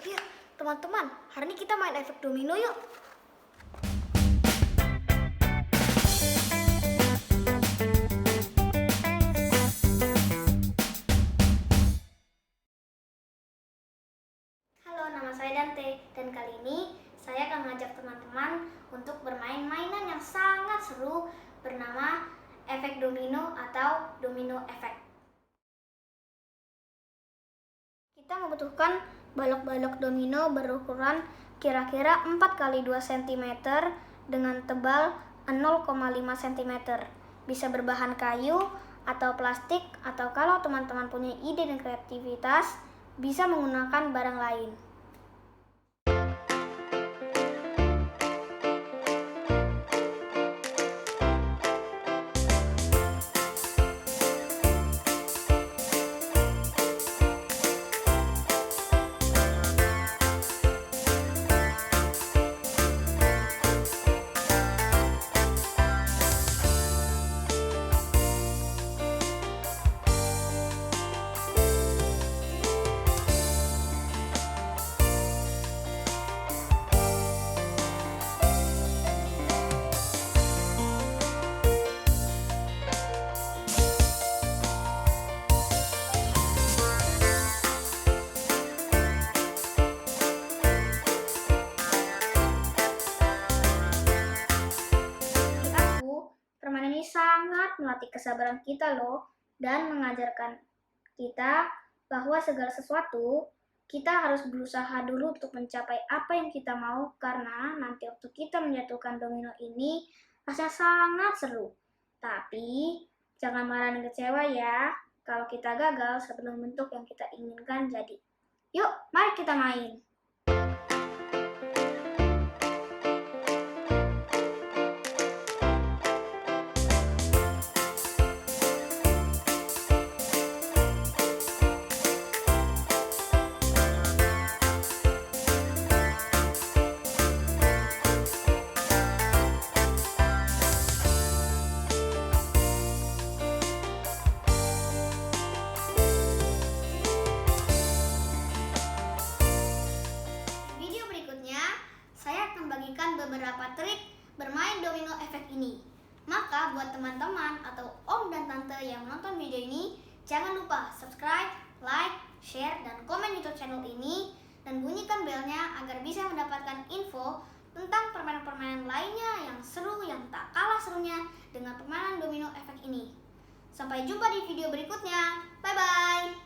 Yuk, teman-teman, hari ini kita main efek domino yuk. Halo, nama saya Dante, dan kali ini saya akan mengajak teman-teman untuk bermain mainan yang sangat seru bernama efek domino atau domino efek. Kita membutuhkan balok-balok domino berukuran kira-kira 4x2 cm dengan tebal 0,5 cm. Bisa berbahan kayu atau plastik, atau kalau teman-teman punya ide dan kreativitas, bisa menggunakan barang lain. Permainan ini sangat melatih kesabaran kita loh, dan mengajarkan kita bahwa segala sesuatu kita harus berusaha dulu untuk mencapai apa yang kita mau, karena nanti waktu kita menjatuhkan domino ini rasanya sangat seru. Tapi jangan marah dan kecewa ya kalau kita gagal sebelum bentuk yang kita inginkan jadi. Yuk, mari kita main. Saya akan bagikan beberapa trik bermain domino efek ini. Maka buat teman-teman atau om dan tante yang menonton video ini, jangan lupa subscribe, like, share, dan komen YouTube channel ini, dan bunyikan belnya agar bisa mendapatkan info tentang permainan-permainan lainnya yang seru, yang tak kalah serunya dengan permainan domino efek ini. Sampai jumpa di video berikutnya. Bye-bye.